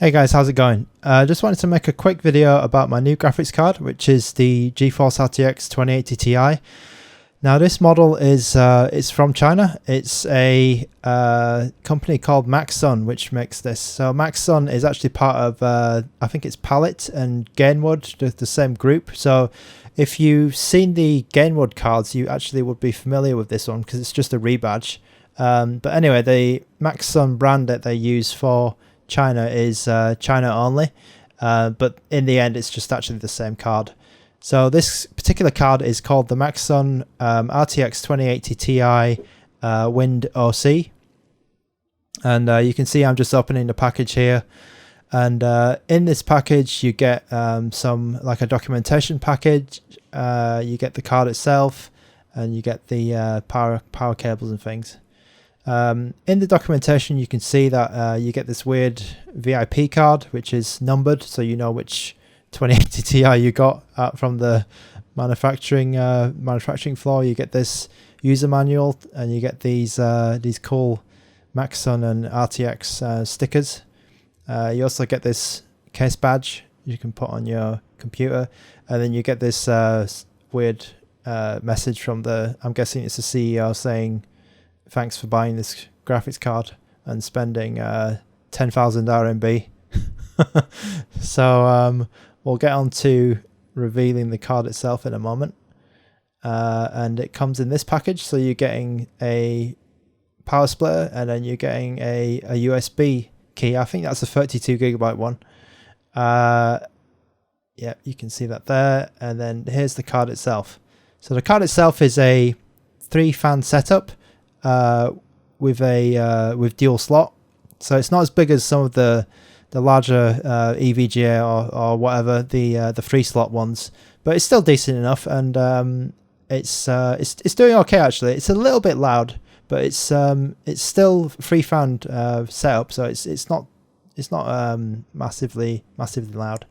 Hey guys, how's it going? Just wanted to make a quick video about my new graphics card, which is the GeForce RTX 2080 Ti. Now this model is it's from China. It's a company called MAXSUN which makes this. So MAXSUN is actually part of I think it's Palette and Gainwood, the same group. So if you've seen the Gainwood cards, you actually would be familiar with this one because it's just a rebadge. But anyway, the MAXSUN brand that they use for China is China only, but in the end it's just actually the same card. So this particular card is called the MAXSUN RTX 2080 Ti Wind OC, and you can see I'm just opening the package here, and in this package you get some like a documentation package, you get the card itself, and you get the power cables and things. In the documentation you can see that you get this weird VIP card which is numbered, so you know which 2080 Ti you got from the manufacturing floor. You get this user manual, and you get these cool MAXSUN and RTX stickers. You also get this case badge you can put on your computer, and then you get this weird message from I'm guessing it's the CEO saying thanks for buying this graphics card and spending 10,000 RMB. So we'll get on to revealing the card itself in a moment. And it comes in this package, so you're getting a power splitter, and then you're getting a USB key. I think that's a 32GB one. Yeah, you can see that there. And then here's the card itself. So the card itself is a 3-fan setup with dual slot, so it's not as big as some of the larger EVGA or whatever, the 3-slot ones, but it's still decent enough, and it's doing okay actually. It's a little bit loud, but it's still 3-fan setup, so it's not massively loud.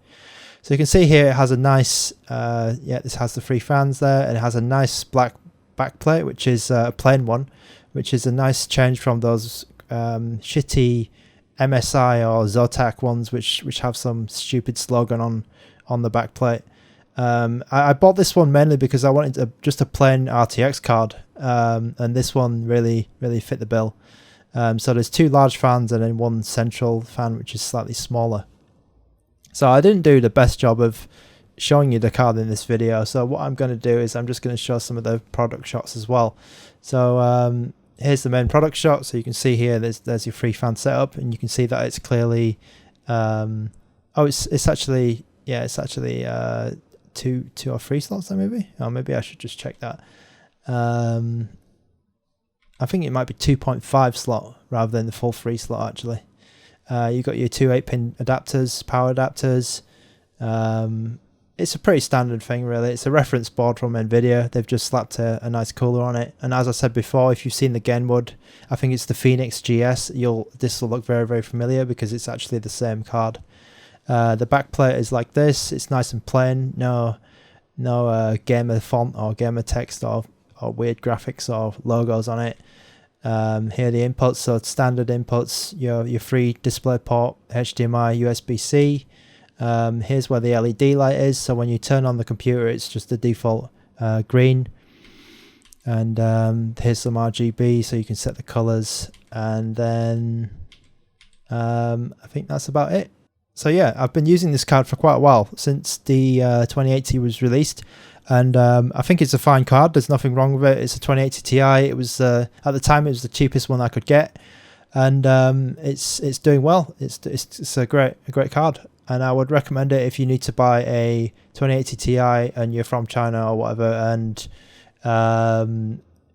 So you can see here it has a nice this has the 3 fans there, and it has a nice black backplate, which is a plain one, which is a nice change from those shitty MSI or Zotac ones which have some stupid slogan on the backplate. I bought this one mainly because I wanted just a plain RTX card, and this one really fit the bill. So there's 2 large fans and then 1 central fan which is slightly smaller. So I didn't do the best job of showing you the card in this video, so what I'm going to do is I'm just going to show some of the product shots as well. So here's the main product shot. So you can see here there's your 3-fan setup, and you can see that it's clearly it's actually 2 or 3 slots there maybe. Oh, maybe I should just check that. I think it might be 2.5 slot rather than the full 3 slot actually. You got your 2 8-pin adapters, power adapters. It's a pretty standard thing really. It's a reference board from Nvidia. They've just slapped a nice cooler on it, and as I said before, if you've seen the Gainwood, I think it's the Phoenix GS, this will look very familiar because it's actually the same card. The backplate is like this. It's nice and plain, no gamer font or gamer text or weird graphics or logos on it. Here are the inputs, so it's standard inputs, your 3 DisplayPort, HDMI, USB-C. Here's where the LED light is, so when you turn on the computer it's just the default green, and here's some RGB so you can set the colors, and then I think that's about it. So yeah, I've been using this card for quite a while, since the 2080 was released, and I think it's a fine card. There's nothing wrong with it. It's a 2080 Ti. It was at the time it was the cheapest one I could get, and it's doing well. It's a great card, and I would recommend it if you need to buy a 2080 Ti and you're from China or whatever, and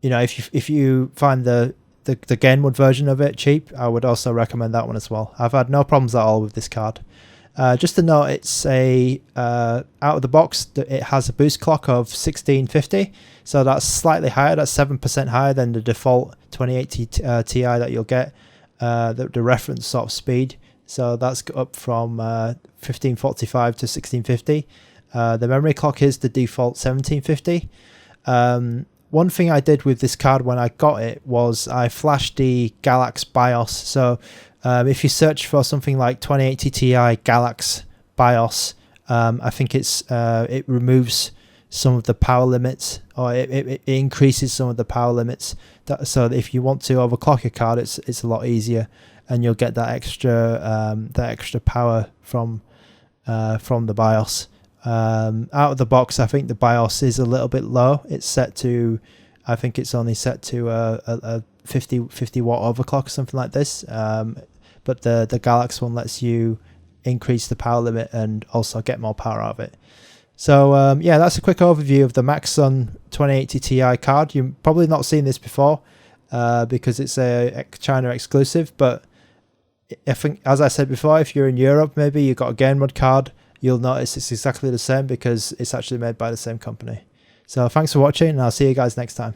you know, if you find the Gainwood version of it cheap, I would also recommend that one as well. I've had no problems at all with this card. Just to note, it's out of the box, it has a boost clock of 1650, so that's slightly higher. That's 7% higher than the default 2080 Ti that you'll get, the reference sort of speed. So that's up from 1545 to 1650. The memory clock is the default 1750. One thing I did with this card when I got it was I flashed the Galax BIOS. So If you search for something like 2080 Ti Galaxy BIOS, I think it removes some of the power limits, or it increases some of the power limits. So that if you want to overclock your card, it's a lot easier, and you'll get that extra power from the BIOS. Out of the box, I think the BIOS is a little bit low. It's set to, I think it's only set to a 50 watt overclock or something like this. But the Galaxy one lets you increase the power limit and also get more power out of it. So yeah, that's a quick overview of the MAXSUN 2080 Ti card. You've probably not seen this before because it's a China exclusive, but I think, as I said before, if you're in Europe, maybe you've got a game mode card, you'll notice it's exactly the same because it's actually made by the same company. So thanks for watching, and I'll see you guys next time.